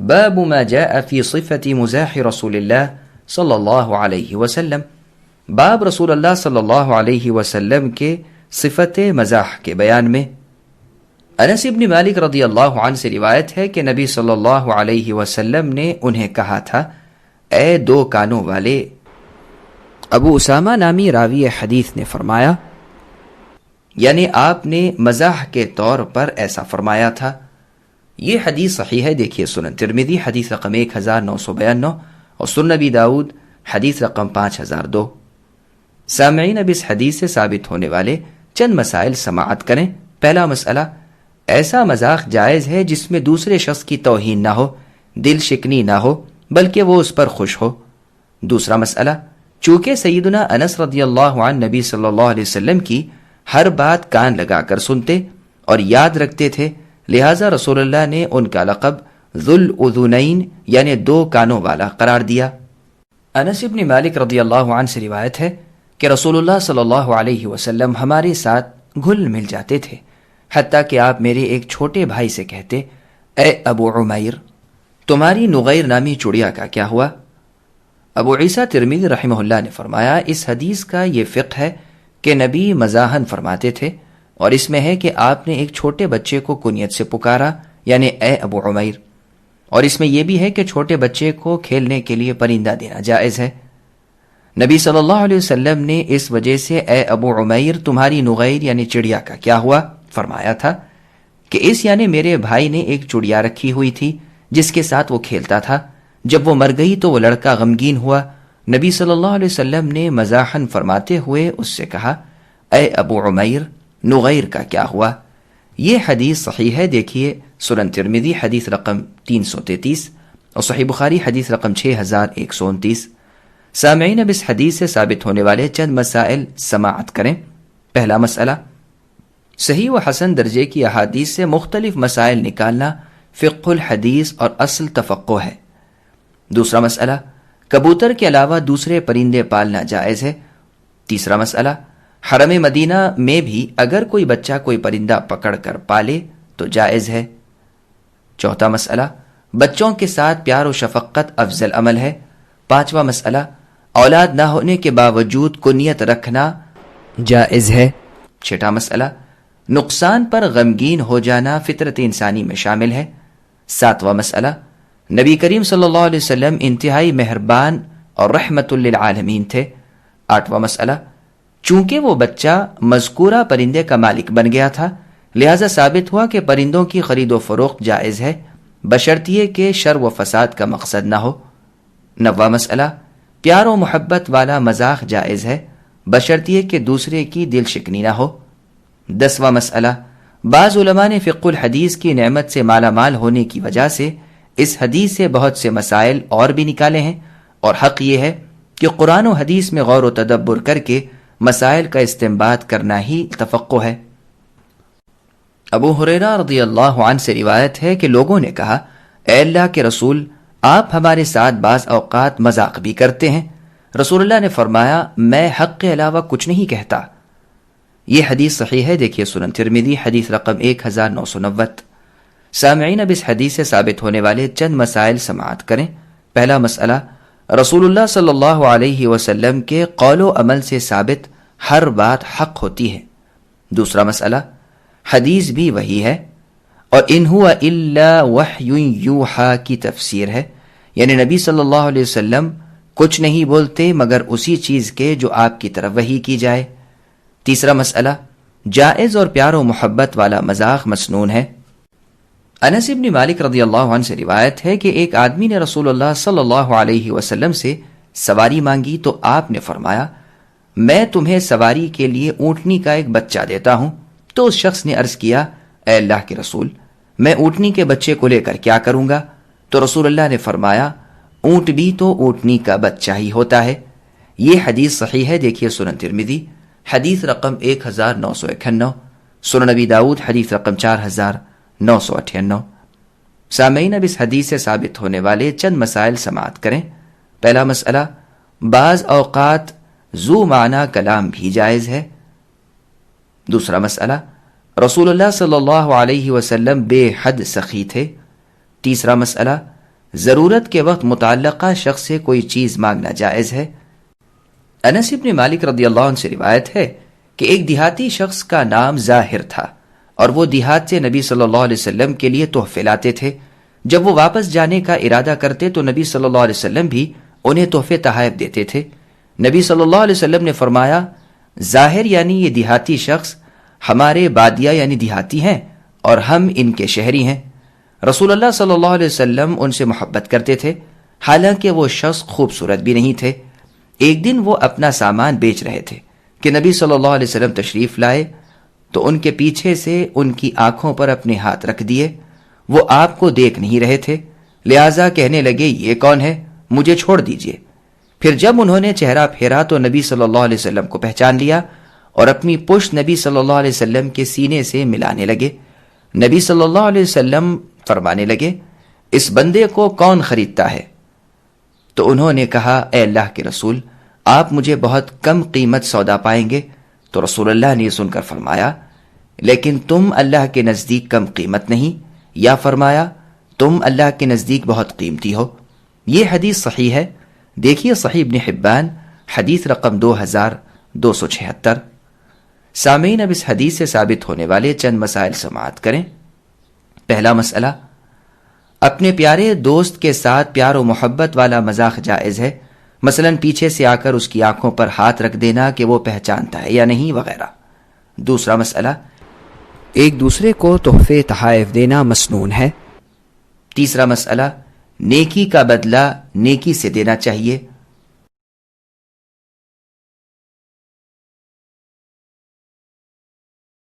باب ما جاء في صفة مزاح رسول الله صلی اللہ علیہ وسلم، باب رسول اللہ صلی اللہ علیہ وسلم کے صفت مزاح کے بیان میں۔ انس بن مالک رضی اللہ عنہ سے روایت ہے کہ نبی صلی اللہ علیہ وسلم نے انہیں کہا تھا، اے دو کانوں والے۔ ابو اسامہ نامی راوی حدیث نے فرمایا، یعنی آپ نے مزاح کے طور پر ایسا فرمایا تھا۔ یہ حدیث صحیح ہے، دیکھیے سنن ترمذی حدیث رقم 1992 اور سنن نبی داؤد حدیث رقم 5002۔ سامعین اب اس حدیث سے ثابت ہونے والے چند مسائل سماعت کریں۔ پہلا مسئلہ، ایسا مذاق جائز ہے جس میں دوسرے شخص کی توہین نہ ہو، دل شکنی نہ ہو، بلکہ وہ اس پر خوش ہو۔ دوسرا مسئلہ، چونکہ سیدنا انس رضی اللہ عنہ نبی صلی اللہ علیہ وسلم کی ہر بات کان لگا کر سنتے اور یاد رکھتے تھے، لہٰذا رسول اللہ نے ان کا لقب ذو الاذنین یعنی دو کانوں والا قرار دیا۔ انس بن مالک رضی اللہ عنہ سے روایت ہے کہ رسول اللہ صلی اللہ علیہ وسلم ہمارے ساتھ گھل مل جاتے تھے، حتیٰ کہ آپ میرے ایک چھوٹے بھائی سے کہتے، اے ابو عمیر، تمہاری نغیر نامی چڑیا کا کیا ہوا؟ ابو عیسیٰ ترمذی رحمہ اللہ نے فرمایا، اس حدیث کا یہ فقہ ہے کہ نبی مزاحن فرماتے تھے، اور اس میں ہے کہ آپ نے ایک چھوٹے بچے کو کنیت سے پکارا، یعنی اے ابو عمیر، اور اس میں یہ بھی ہے کہ چھوٹے بچے کو کھیلنے کے لیے پرندہ دینا جائز ہے۔ نبی صلی اللہ علیہ وسلم نے اس وجہ سے اے ابو عمیر تمہاری نغیر یعنی چڑیا کا کیا ہوا فرمایا تھا کہ اس یعنی میرے بھائی نے ایک چڑیا رکھی ہوئی تھی جس کے ساتھ وہ کھیلتا تھا، جب وہ مر گئی تو وہ لڑکا غمگین ہوا۔ نبی صلی اللہ علیہ وسلم نے مزاحن فرماتے ہوئے اس سے کہا، اے ابو عمیر، نغیر کا کیا ہوا؟ یہ حدیث صحیح ہے، دیکھیے سنن ترمذی حدیث رقم 333 اور صحیح بخاری حدیث رقم 6129۔ سامعین اب اس حدیث سے ثابت ہونے والے چند مسائل سماعت کریں۔ پہلا مسئلہ، صحیح و حسن درجے کی احادیث سے مختلف مسائل نکالنا فقہ الحدیث اور اصل تفقہ ہے۔ دوسرا مسئلہ، کبوتر کے علاوہ دوسرے پرندے پالنا جائز ہے۔ تیسرا مسئلہ، حرم مدینہ میں بھی اگر کوئی بچہ کوئی پرندہ پکڑ کر پالے تو جائز ہے۔ چوتھا مسئلہ، بچوں کے ساتھ پیار و شفقت افضل عمل ہے۔ پانچواں مسئلہ، اولاد نہ ہونے کے باوجود کنیت رکھنا جائز ہے۔ چھٹا مسئلہ، نقصان پر غمگین ہو جانا فطرت انسانی میں شامل ہے۔ ساتواں مسئلہ، نبی کریم صلی اللہ علیہ وسلم انتہائی مہربان اور رحمت للعالمین تھے۔ آٹھواں مسئلہ، چونکہ وہ بچہ مذکورہ پرندے کا مالک بن گیا تھا، لہذا ثابت ہوا کہ پرندوں کی خرید و فروخت جائز ہے، بشرطیے کہ شر و فساد کا مقصد نہ ہو۔ نواں مسئلہ، پیار و محبت والا مذاق جائز ہے، بشرطیے کہ دوسرے کی دل شکنی نہ ہو۔ دسواں مسئلہ، بعض علماء نے فقہ الحدیث کی نعمت سے مالا مال ہونے کی وجہ سے اس حدیث سے بہت سے مسائل اور بھی نکالے ہیں، اور حق یہ ہے کہ قرآن و حدیث میں غور و تدبر کر کے مسائل کا استنباط کرنا ہی تفقہ ہے۔ ابو ہریرہ رضی اللہ عنہ سے روایت ہے کہ لوگوں نے کہا، اے اللہ کے رسول، آپ ہمارے ساتھ بعض اوقات مذاق بھی کرتے ہیں۔ رسول اللہ نے فرمایا، میں حق کے علاوہ کچھ نہیں کہتا۔ یہ حدیث صحیح ہے، دیکھیے سنن ترمذی حدیث رقم 1990۔ سامعین اب اس حدیث سے ثابت ہونے والے چند مسائل سماعت کریں۔ پہلا مسئلہ، رسول اللہ صلی اللہ علیہ وسلم کے قول و عمل سے ثابت ہر بات حق ہوتی ہے۔ دوسرا مسئلہ، حدیث بھی وحی ہے، اور ان ہوا الا وحی یوحا کی تفسیر ہے، یعنی نبی صلی اللہ علیہ وسلم کچھ نہیں بولتے مگر اسی چیز کے جو آپ کی طرف وحی کی جائے۔ تیسرا مسئلہ، جائز اور پیار و محبت والا مذاق مسنون ہے۔ انس بن مالک رضی اللہ عنہ سے روایت ہے کہ ایک آدمی نے رسول اللہ صلی اللہ علیہ وسلم سے سواری مانگی تو آپ نے فرمایا، میں تمہیں سواری کے لیے اونٹنی کا ایک بچہ دیتا ہوں۔ تو اس شخص نے عرض کیا، اے اللہ کے رسول، میں اونٹنی کے بچے کو لے کر کیا کروں گا؟ تو رسول اللہ نے فرمایا، اونٹ بھی تو اونٹنی کا بچہ ہی ہوتا ہے۔ یہ حدیث صحیح ہے، دیکھیے سنن ترمذی حدیث رقم 1991، سنن نبی داؤد حدیث رقم 4998۔ سامعین اب اس حدیث سے ثابت ہونے والے چند مسائل سماعت کریں۔ پہلا مسئلہ، بعض اوقات ذو معنی کلام بھی جائز ہے۔ دوسرا مسئلہ، رسول اللہ صلی اللہ علیہ وسلم بے حد سخی تھے۔ تیسرا مسئلہ، ضرورت کے وقت متعلقہ شخص سے کوئی چیز مانگنا جائز ہے؟ انس بن مالک رضی اللہ عنہ سے روایت ہے کہ ایک دیہاتی شخص کا نام ظاہر تھا، اور وہ دیہات سے نبی صلی اللہ علیہ وسلم کے لیے تحفے لاتے تھے۔ جب وہ واپس جانے کا ارادہ کرتے تو نبی صلی اللہ علیہ وسلم بھی انہیں تحفے تحائف دیتے تھے۔ نبی صلی اللہ علیہ وسلم نے فرمایا، ظاہر یعنی یہ دیہاتی شخص ہمارے بادیہ یعنی دیہاتی ہیں اور ہم ان کے شہری ہیں۔ رسول اللہ صلی اللہ علیہ وسلم ان سے محبت کرتے تھے، حالانکہ وہ شخص خوبصورت بھی نہیں تھے۔ ایک دن وہ اپنا سامان بیچ رہے تھے کہ نبی صلی اللہ علیہ وسلم تشریف لائے تو ان کے پیچھے سے ان کی آنکھوں پر اپنے ہاتھ رکھ دیے۔ وہ آپ کو دیکھ نہیں رہے تھے، لہٰذا کہنے لگے، یہ کون ہے؟ مجھے چھوڑ دیجئے۔ پھر جب انہوں نے چہرہ پھیرا تو نبی صلی اللہ علیہ وسلم کو پہچان لیا اور اپنی پشت نبی صلی اللہ علیہ وسلم کے سینے سے ملانے لگے۔ نبی صلی اللہ علیہ وسلم فرمانے لگے، اس بندے کو کون خریدتا ہے؟ تو انہوں نے کہا، اے اللہ کے رسول، آپ مجھے بہت کم قیمت سودا پائیں گے؟ تو رسول اللہ نے یہ سن کر فرمایا، لیکن تم اللہ کے نزدیک کم قیمت نہیں، یا فرمایا، تم اللہ کے نزدیک بہت قیمتی ہو۔ یہ حدیث صحیح ہے، دیکھیے صحیح ابن حبان حدیث رقم 2276۔ سامعین، اب اس حدیث سے ثابت ہونے والے چند مسائل سماعت کریں۔ پہلا مسئلہ، اپنے پیارے دوست کے ساتھ پیار و محبت والا مذاق جائز ہے، مثلا پیچھے سے آ کر اس کی آنکھوں پر ہاتھ رکھ دینا کہ وہ پہچانتا ہے یا نہیں وغیرہ۔ دوسرا مسئلہ، ایک دوسرے کو تحفے تحائف دینا مسنون ہے۔ تیسرا مسئلہ، نیکی کا بدلہ نیکی سے دینا چاہیے،